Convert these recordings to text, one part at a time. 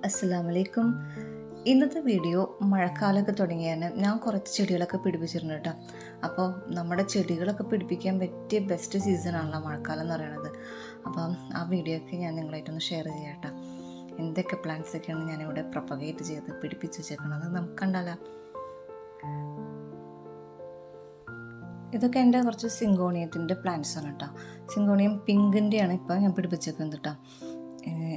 അസ്സലാമലൈക്കും. ഇന്നത്തെ വീഡിയോ മഴക്കാലമൊക്കെ തുടങ്ങിയാണ്. ഞാൻ കുറച്ച് ചെടികളൊക്കെ പിടിപ്പിച്ചിരുന്നു കേട്ടോ. അപ്പോൾ നമ്മുടെ ചെടികളൊക്കെ പിടിപ്പിക്കാൻ പറ്റിയ ബെസ്റ്റ് സീസണാണല്ലോ മഴക്കാലം എന്ന് പറയുന്നത്. അപ്പം ആ വീഡിയോ ഒക്കെ ഞാൻ നിങ്ങളായിട്ടൊന്ന് ഷെയർ ചെയ്യാം കേട്ടോ. എന്തൊക്കെ പ്ലാന്റ്സൊക്കെയാണ് ഞാനിവിടെ പ്രൊപ്പഗേറ്റ് ചെയ്ത് പിടിപ്പിച്ച് വെച്ചേക്കണത് നമുക്ക് കണ്ടാലോ. ഇതൊക്കെ എൻ്റെ കുറച്ച് സിങ്കോണിയത്തിൻ്റെ പ്ലാന്റ്സാണ് കേട്ടോ. സിങ്കോണിയം പിങ്കിൻ്റെയാണ് ഇപ്പോൾ ഞാൻ പിടിപ്പിച്ചേക്കുന്നത് കേട്ടോ.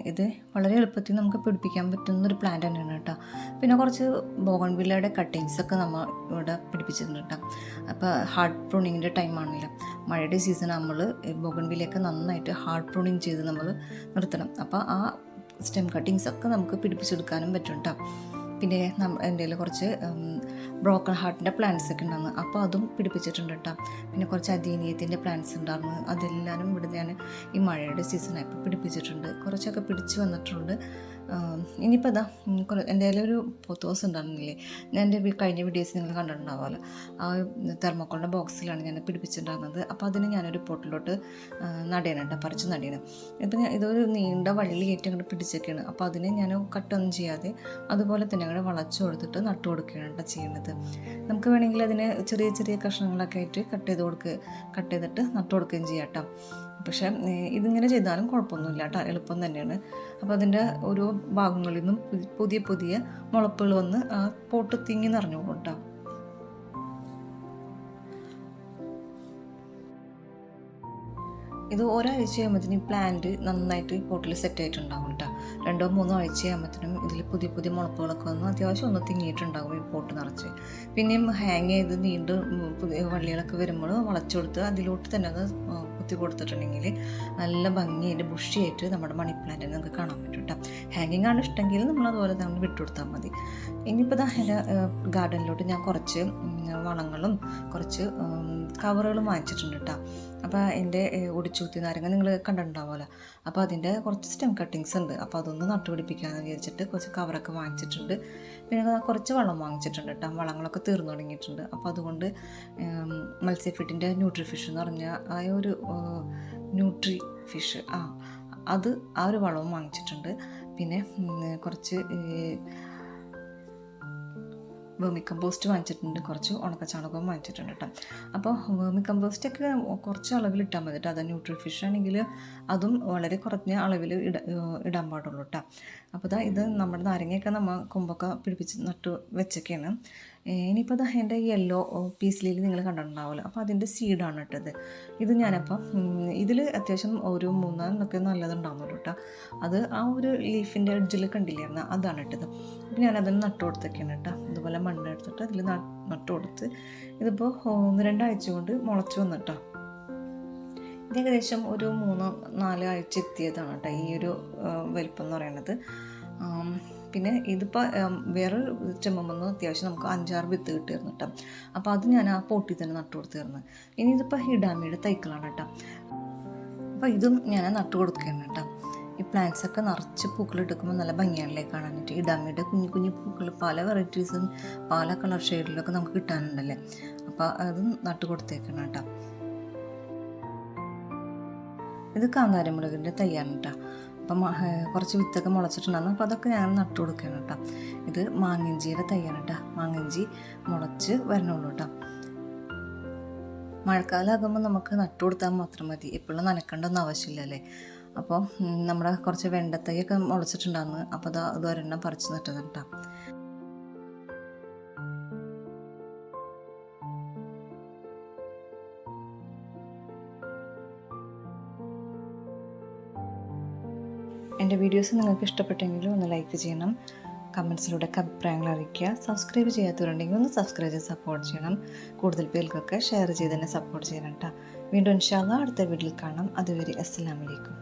ഇത് വളരെ എളുപ്പത്തിൽ നമുക്ക് പിടിപ്പിക്കാൻ പറ്റുന്നൊരു പ്ലാന്റ് തന്നെയാണ് കേട്ടോ. പിന്നെ കുറച്ച് ബോഗൺവില്ലയുടെ കട്ടിങ്സൊക്കെ നമ്മൾ ഇവിടെ പിടിപ്പിച്ചിട്ടുണ്ട് കേട്ടോ. അപ്പോൾ ഹാർഡ് പ്രൂണിങ്ങിൻ്റെ ടൈമാണല്ലോ, മഴയുടെ സീസൺ. നമ്മൾ ബോഗൺവില്ലയൊക്കെ നന്നായിട്ട് ഹാർഡ് പ്രൂണിങ് ചെയ്ത് നമ്മൾ നിർത്തണം. അപ്പോൾ ആ സ്റ്റെം കട്ടിങ്സൊക്കെ നമുക്ക് പിടിപ്പിച്ചെടുക്കാനും പറ്റും കേട്ടോ. പിന്നെ എൻ്റെ കയ്യിൽ കുറച്ച് ബ്രോക്കൺ ഹാർട്ടിൻ്റെ പ്ലാന്റ്സ് ഒക്കെ ഉണ്ടായിരുന്നു, അപ്പോൾ അതും പിടിപ്പിച്ചിട്ടുണ്ട് കേട്ടോ. പിന്നെ കുറച്ച് അദീനിയത്തിൻ്റെ പ്ലാന്റ്സ് ഉണ്ടായിരുന്നു, അതെല്ലാവരും ഇവിടെ ഞാൻ ഈ മഴയുടെ സീസണായപ്പോൾ പിടിപ്പിച്ചിട്ടുണ്ട്. കുറച്ചൊക്കെ പിടിച്ച് വന്നിട്ടുണ്ട്. ഇനിയിപ്പോൾ അതാ എൻ്റെ കയ്യിലൊരു പോത്തോസ് ഉണ്ടായിരുന്നില്ലേ, ഞാൻ എൻ്റെ കഴിഞ്ഞ വീഡിയോസ് നിങ്ങൾ കണ്ടിട്ടുണ്ടാവുമല്ലോ. ആ തെർമോക്കോളിൻ്റെ ബോക്സിലാണ് ഞാൻ പിടിപ്പിച്ചിട്ടുണ്ടായിരുന്നത്. അപ്പോൾ അതിന് ഞാനൊരു പോട്ടിലോട്ട് നടയണം, പറിച്ച് നടയണം. ഇപ്പം ഇതൊരു നീണ്ട വള്ളിയേറ്റ് അങ്ങോട്ട് പിടിച്ചൊക്കെയാണ്. അപ്പോൾ അതിനെ ഞാൻ കട്ടൊന്നും ചെയ്യാതെ അതുപോലെ തന്നെ അങ്ങോട്ട് വളച്ചു കൊടുത്തിട്ട് നട്ടു കൊടുക്കുകയാണ് ചെയ്യുന്നത്. നമുക്ക് വേണമെങ്കിൽ അതിന് ചെറിയ ചെറിയ കഷ്ണങ്ങളൊക്കെ ആയിട്ട് കട്ട് ചെയ്തിട്ട് നട്ടു കൊടുക്കുകയും ചെയ്യാം കേട്ടോ. പക്ഷേ ഇതിങ്ങനെ ചെയ്താലും കുഴപ്പമൊന്നുമില്ല കേട്ടോ, എളുപ്പം തന്നെയാണ്. അപ്പോൾ അതിൻ്റെ ഓരോ ഭാഗങ്ങളിൽ നിന്നും പുതിയ പുതിയ മുളപ്പുകൾ വന്ന് ആ പോട്ട് തിങ്ങി നിറഞ്ഞോളൂ കേട്ടോ. ഇത് ഒരാഴ്ച ആകുമ്പോഴത്തേനും ഈ പ്ലാന്റ് നന്നായിട്ട് ഈ പോട്ടിൽ സെറ്റ് ആയിട്ടുണ്ടാകും കേട്ടോ. 2-3 ആഴ്ച ആകുമ്പോഴത്തേനും ഇതിൽ പുതിയ പുതിയ മുളപ്പുകളൊക്കെ വന്ന് അത്യാവശ്യം ഒന്ന് തിങ്ങിയിട്ടുണ്ടാകും ഈ പോട്ട് നിറച്ച്. പിന്നെയും ഹാങ് ചെയ്ത് നീണ്ട് പുതിയ വള്ളികളൊക്കെ വരുമ്പോൾ വളച്ചു കൊടുത്ത് അതിലോട്ട് തന്നെ അത് കുത്തി കൊടുത്തിട്ടുണ്ടെങ്കിൽ നല്ല ഭംഗിയായിട്ട് ബുഷിയായിട്ട് നമ്മുടെ മണി പ്ലാന്റിനെ നമുക്ക് കാണാൻ പറ്റും കേട്ടോ. ഹാങ്ങിങ് ആണ് ഇഷ്ടമെങ്കിൽ നമ്മൾ അതുപോലെ തന്നെ വിട്ടുകൊടുത്താൽ മതി. ഇനിയിപ്പോൾ എൻ്റെ ഗാർഡനിലോട്ട് ഞാൻ കുറച്ച് വളങ്ങളും കുറച്ച് കവറുകളും വാങ്ങിച്ചിട്ടുണ്ട് കേട്ടോ. അപ്പോൾ എൻ്റെ ഒടിച്ചൂത്തി നാരങ്ങ നിങ്ങൾ കണ്ടിട്ടുണ്ടാവുമല്ലോ. അപ്പോൾ അതിൻ്റെ കുറച്ച് സ്റ്റെം കട്ടിങ്സ് ഉണ്ട്, അപ്പോൾ അതൊന്ന് നട്ടുപിടിപ്പിക്കാമെന്ന് വിചാരിച്ചിട്ട് കുറച്ച് കവറൊക്കെ വാങ്ങിച്ചിട്ടുണ്ട്. പിന്നെ കുറച്ച് വളം വാങ്ങിച്ചിട്ടുണ്ട് കേട്ടോ. വളങ്ങളൊക്കെ തീർന്നു തുടങ്ങിയിട്ടുണ്ട്. അപ്പോൾ അതുകൊണ്ട് മത്സ്യഫിഡിൻ്റെ ന്യൂട്രി ഫിഷ് എന്ന് പറഞ്ഞാൽ ആ ഒരു ന്യൂട്രി ഫിഷ് അത് ആ ഒരു വളവും വാങ്ങിച്ചിട്ടുണ്ട്. പിന്നെ കുറച്ച് വേമി കമ്പോസ്റ്റ് വാങ്ങിച്ചിട്ടുണ്ട്, കുറച്ച് ഉണക്കച്ചാണകവും വാങ്ങിച്ചിട്ടുണ്ട് കേട്ടോ. അപ്പോൾ വേമി കമ്പോസ്റ്റൊക്കെ കുറച്ച് അളവിൽ ഇട്ടാൽ മതി കേട്ടോ. അത് ന്യൂട്രി ഫിഷ് ആണെങ്കിൽ അതും വളരെ കുറഞ്ഞ അളവിൽ ഇടാൻ പാടുള്ളൂ കേട്ടോ. അപ്പോൾ ഇത് നമ്മുടെ നാരങ്ങയൊക്കെ നമ്മൾ കൊമ്പൊക്കെ പിടിപ്പിച്ച് നട്ടു വെച്ചൊക്കെയാണ്. ഇനിയിപ്പോൾ എൻ്റെ യെല്ലോ പീസ് ലില്ലി നിങ്ങൾ കണ്ടിട്ടുണ്ടാവുമല്ലോ. അപ്പോൾ അതിൻ്റെ സീഡാണ് ഇട്ടത്. ഇത് ഞാനപ്പം ഇതിൽ അത്യാവശ്യം ഒരു 3-4 നല്ലതുണ്ടാവുന്നുള്ളൂ കേട്ടോ. അത് ആ ഒരു ലീഫിൻ്റെ എഡ്ജിൽ കണ്ടില്ലായിരുന്നു, അതാണ് ഇട്ടത്. അപ്പോൾ ഞാനതിന് നട്ടു കൊടുത്തൊക്കെയാണ് കേട്ടോ. ഇതുപോലെ മണ്ണ് എടുത്തിട്ട് അതിൽ നട്ടു കൊടുത്ത് ഇതിപ്പോൾ 1-2 ആഴ്ച കൊണ്ട് മുളച്ച് വന്നിട്ടോ. ഇത് ഏകദേശം ഒരു 3-4 ആഴ്ച എത്തിയതാണ് കേട്ടോ ഈ ഒരു വലിപ്പം എന്ന് പറയുന്നത്. പിന്നെ ഇതിപ്പോൾ വേറൊരു ചെമ്മന്ന് അത്യാവശ്യം നമുക്ക് 5-6 വിത്ത് കിട്ടിയിരുന്നു കേട്ടോ. അപ്പോൾ അത് ഞാൻ ആ പോട്ടിൽ തന്നെ നട്ടു കൊടുത്തിരുന്നു. ഇനി ഇതിപ്പോൾ ഹിഡാമിയുടെ തൈക്കളാണ് കേട്ടോ. അപ്പോൾ ഇതും ഞാൻ നട്ടു കൊടുക്കുകയാണ് കേട്ടോ. ഈ പ്ലാന്റ്സൊക്കെ നിറച്ച് പൂക്കളെടുക്കുമ്പോൾ നല്ല ഭംഗിയാണല്ലേ കാണാനായിട്ട്. ഇഡാമിയുടെ കുഞ്ഞു കുഞ്ഞു പൂക്കൾ പല വെറൈറ്റീസും പല കളർ ഷെയ്ഡിലൊക്കെ നമുക്ക് കിട്ടാനുണ്ടല്ലേ. അപ്പോൾ അത് നട്ടു കൊടുത്തേക്കണം കേട്ടോ. ഇത് കാന്താരമുളകിൻ്റെ തൈയാണ് കേട്ടോ. അപ്പം കുറച്ച് വിത്തൊക്കെ മുളച്ചിട്ടുണ്ടായിരുന്നു, അപ്പോൾ അതൊക്കെ ഞാൻ നട്ടു കൊടുക്കുകയാണ് കേട്ടോ. ഇത് മാങ്ങിഞ്ചിയുടെ തൈയാണ് കേട്ടോ. മാങ്ങിഞ്ചി മുളച്ച് വരണുള്ളൂ കേട്ടോ. മഴക്കാലമാകുമ്പോൾ നമുക്ക് നട്ടു കൊടുത്താൽ മാത്രം മതി, എപ്പോഴും നനക്കേണ്ടൊന്നും ആവശ്യമില്ലല്ലേ. അപ്പോൾ നമ്മുടെ കുറച്ച് വെണ്ടത്തൈയൊക്കെ മുളച്ചിട്ടുണ്ടായിരുന്നു, അപ്പോൾ അത് ഒരെണ്ണം പറിച്ച് നട്ടത് കേട്ടോ. എൻ്റെ വീഡിയോസ് നിങ്ങൾക്ക് ഇഷ്ടപ്പെട്ടെങ്കിൽ ഒന്ന് ലൈക്ക് ചെയ്യണം, കമൻസിലൂടെ അഭിപ്രായങ്ങൾ അറിയിക്കുക. സബ്സ്ക്രൈബ് ചെയ്യാത്തവരുണ്ടെങ്കിൽ ഒന്ന് സബ്സ്ക്രൈബ് ചെയ്ത് സപ്പോർട്ട് ചെയ്യണം. കൂടുതൽ പേർക്കൊക്കെ ഷെയർ ചെയ്ത് തന്നെ സപ്പോർട്ട് ചെയ്യണം കേട്ടോ. വീണ്ടും ഇൻഷാ അല്ലാഹ് അടുത്ത വീഡിയോയിൽ കാണാം. അതുവരെ അസ്സലാമു അലൈക്കും.